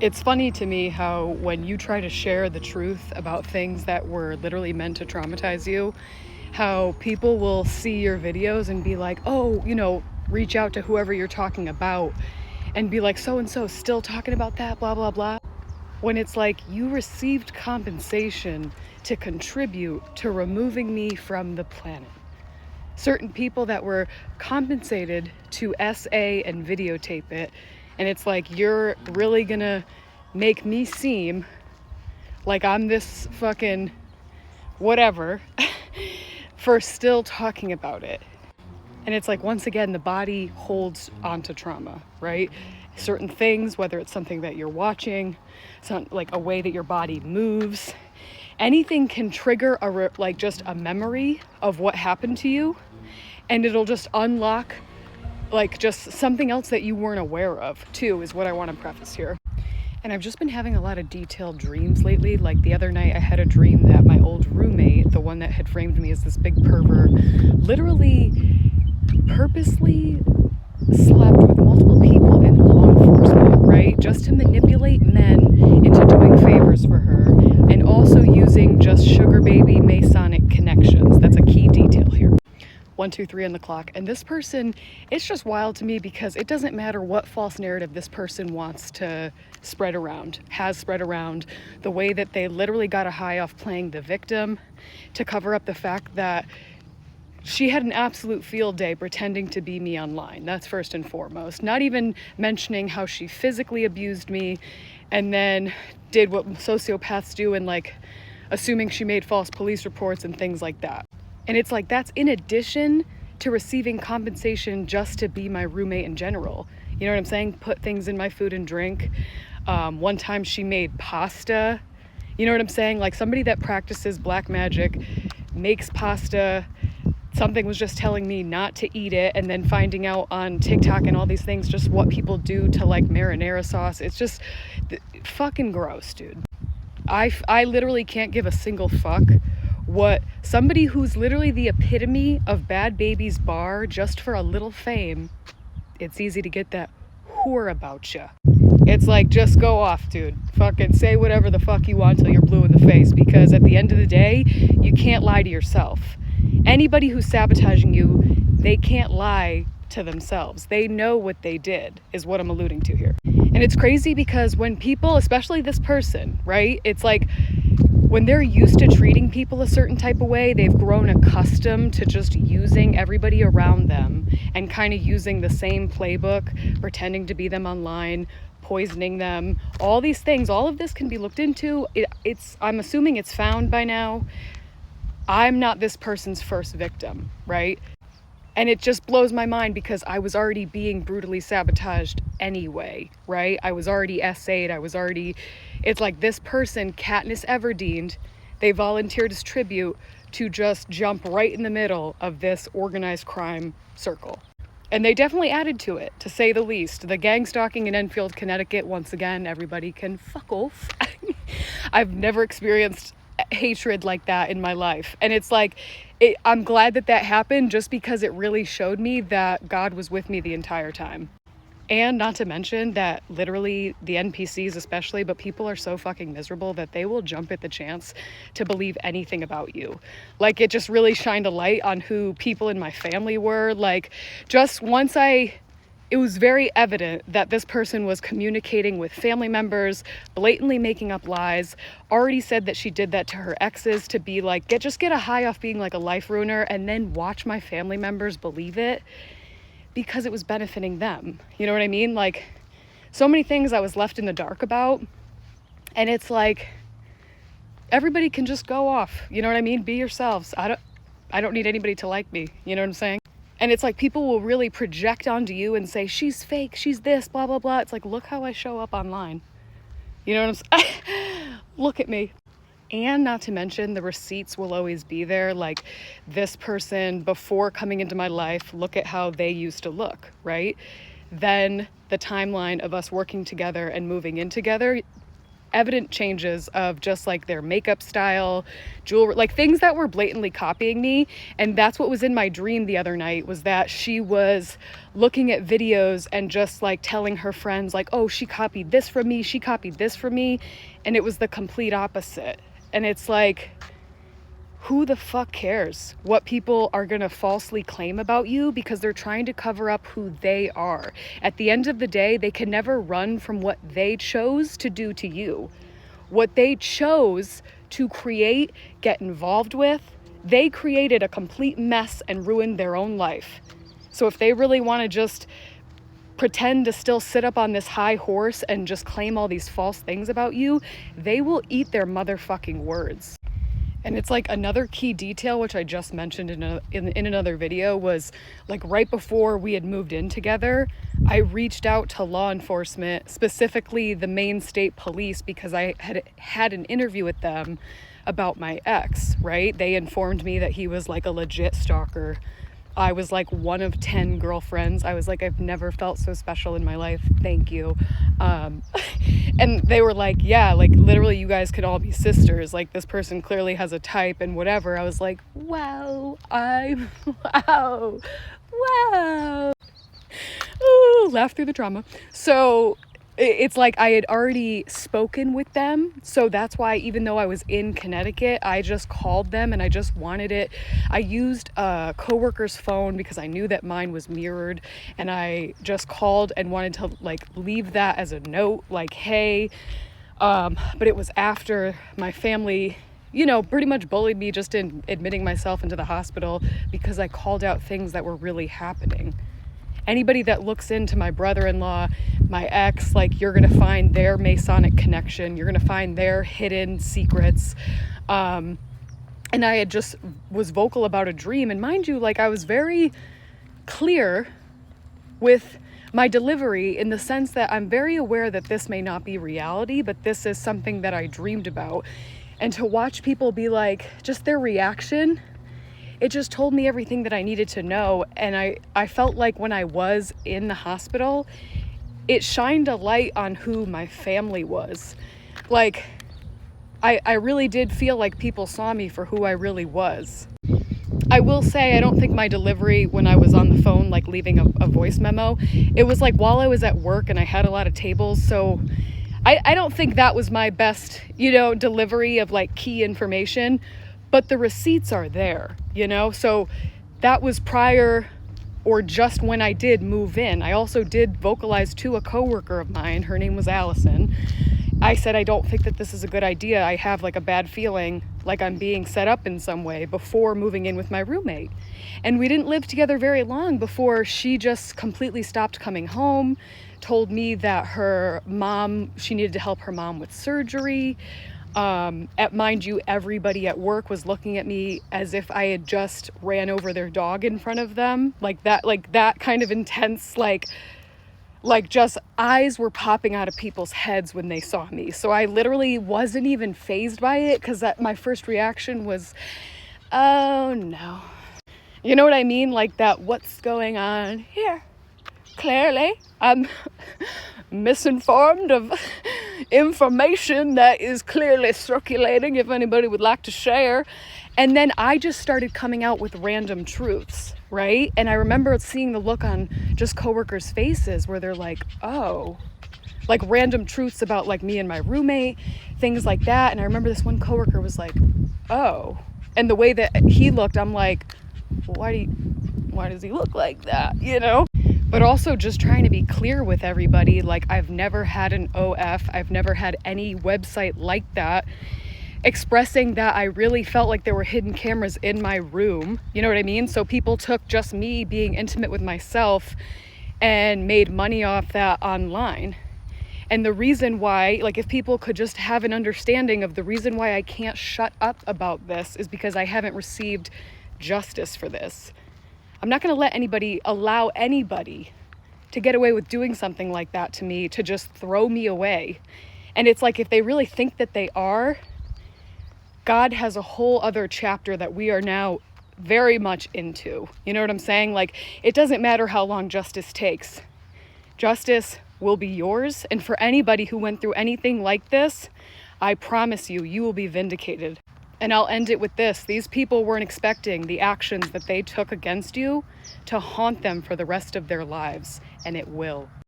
It's funny to me how when you try to share the truth about things that were literally meant to traumatize you, how people will see your videos and be like, oh, reach out to whoever you're talking about and be like, so and so still talking about that, blah, blah, blah. When it's like you received compensation to contribute to removing me from the planet. Certain people that were compensated to SA and videotape it, and it's like you're really gonna make me seem like I'm this fucking whatever for still talking about it. And it's like, once again, the body holds onto trauma, right? Certain things, whether it's something that you're watching, like a way that your body moves, anything can trigger just a memory of what happened to you, and it'll just unlock like just something else that you weren't aware of too, is what I want to preface here. And I've just been having a lot of detailed dreams lately. Like the other night I had a dream that my old roommate, the one that had framed me as this big pervert, literally purposely slept with multiple people in law enforcement, right? Just to manipulate men into doing favors for her, and also using just sugar baby Masonic connections. That's a key detail here. 1, 2, 3 on the clock. And this person, it's just wild to me because it doesn't matter what false narrative this person wants to spread around, has spread around, the way that they literally got a high off playing the victim to cover up the fact that she had an absolute field day pretending to be me online. That's first and foremost. Not even mentioning how she physically abused me and then did what sociopaths do and like assuming she made false police reports and things like that. And it's like, that's in addition to receiving compensation just to be my roommate in general. You know what I'm saying? Put things in my food and drink. One time she made pasta. You know what I'm saying? Like somebody that practices black magic makes pasta. Something was just telling me not to eat it, and then finding out on TikTok and all these things just what people do to like marinara sauce. It's just fucking gross, dude. I literally can't give a single fuck what somebody who's literally the epitome of bad baby's bar just for a little fame. It's easy to get that whore about you. It's like, just go off, dude. Fucking say whatever the fuck you want till you're blue in the face, because at the end of the day, you can't lie to yourself. Anybody who's sabotaging you, they can't lie to themselves. They know what they did, is what I'm alluding to here. And it's crazy because when people, especially this person, right? It's like when they're used to treating people a certain type of way, they've grown accustomed to just using everybody around them and kind of using the same playbook, pretending to be them online, poisoning them, all these things. All of this can be looked into. I'm assuming it's found by now. I'm not this person's first victim, right? And it just blows my mind because I was already being brutally sabotaged anyway, right? I was already SA'd. It's like this person, Katniss Everdeen, they volunteered as tribute to just jump right in the middle of this organized crime circle. And they definitely added to it, to say the least. The gangstalking in Enfield, Connecticut, once again, everybody can fuck off. I've never experienced hatred like that in my life. And it's like, I'm glad that happened, just because it really showed me that God was with me the entire time. And not to mention that literally the NPCs especially, but people are so fucking miserable that they will jump at the chance to believe anything about you. Like, it just really shined a light on who people in my family were. Like, just once it was very evident that this person was communicating with family members, blatantly making up lies, already said that she did that to her exes to be like, get a high off being like a life ruiner, and then watch my family members believe it because it was benefiting them. You know what I mean? Like, so many things I was left in the dark about, and it's like, everybody can just go off. You know what I mean? Be yourselves. I don't need anybody to like me. You know what I'm saying? And it's like people will really project onto you and say, she's fake, she's this, blah, blah, blah. It's like, look how I show up online. You know what I'm saying? Look at me. And not to mention, the receipts will always be there. Like, this person, before coming into my life, look at how they used to look, right? Then the timeline of us working together and moving in together, evident changes of just like their makeup style, jewelry, like things that were blatantly copying me. And that's what was in my dream the other night, was that she was looking at videos and just like telling her friends like, oh, she copied this from me, she copied this from me. And it was the complete opposite. And it's like, who the fuck cares what people are going to falsely claim about you, because they're trying to cover up who they are. At the end of the day, they can never run from what they chose to do to you. What they chose to create, get involved with, they created a complete mess and ruined their own life. So if they really want to just pretend to still sit up on this high horse and just claim all these false things about you, they will eat their motherfucking words. And it's like another key detail, which I just mentioned in another video, was like right before we had moved in together, I reached out to law enforcement, specifically the Maine State Police, because I had an interview with them about my ex, right? They informed me that he was like a legit stalker. I was like one of 10 girlfriends. I was like, I've never felt so special in my life. Thank you. And they were like, yeah, like literally you guys could all be sisters. Like this person clearly has a type and whatever. I was like, wow, wow. Ooh, laugh through the trauma. So it's like I had already spoken with them. So that's why, even though I was in Connecticut, I just called them and I just wanted it. I used a coworker's phone because I knew that mine was mirrored, and I just called and wanted to like leave that as a note, like, hey, but it was after my family, you know, pretty much bullied me just in admitting myself into the hospital because I called out things that were really happening. Anybody that looks into my brother-in-law, my ex, like you're going to find their Masonic connection. You're going to find their hidden secrets. And I had just was vocal about a dream. And mind you, like I was very clear with my delivery in the sense that I'm very aware that this may not be reality, but this is something that I dreamed about. And to watch people be like, just their reaction, it just told me everything that I needed to know. And I felt like when I was in the hospital, it shined a light on who my family was. Like, I really did feel like people saw me for who I really was. I will say, I don't think my delivery when I was on the phone, like leaving a voice memo, it was like while I was at work and I had a lot of tables. So I don't think that was my best, you know, delivery of like key information. But the receipts are there, you know? So that was prior or just when I did move in. I also did vocalize to a coworker of mine. Her name was Allison. I said, I don't think that this is a good idea. I have like a bad feeling like I'm being set up in some way before moving in with my roommate. And we didn't live together very long before she just completely stopped coming home, told me that her mom, she needed to help her mom with surgery. Mind you, everybody at work was looking at me as if I had just ran over their dog in front of them. Like that kind of intense, like just eyes were popping out of people's heads when they saw me. So I literally wasn't even fazed by it, because my first reaction was, oh no. You know what I mean? Like that, what's going on here? Clearly, I'm misinformed of information that is clearly circulating, if anybody would like to share. And then I just started coming out with random truths, right? And I remember seeing the look on just coworkers' faces where they're like, oh, like random truths about like me and my roommate, things like that. And I remember this one coworker was like, oh, and the way that he looked, I'm like, why does he look like that, you know? But also just trying to be clear with everybody, like I've never had an OF, I've never had any website like that, expressing that I really felt like there were hidden cameras in my room, you know what I mean? So people took just me being intimate with myself and made money off that online. And the reason why, like if people could just have an understanding of the reason why I can't shut up about this is because I haven't received justice for this. I'm not going to allow anybody to get away with doing something like that to me, to just throw me away. And it's like, if they really think that they are, God has a whole other chapter that we are now very much into. You know what I'm saying? Like, it doesn't matter how long justice takes. Justice will be yours. And for anybody who went through anything like this, I promise you, you will be vindicated. And I'll end it with this. These people weren't expecting the actions that they took against you to haunt them for the rest of their lives, and it will.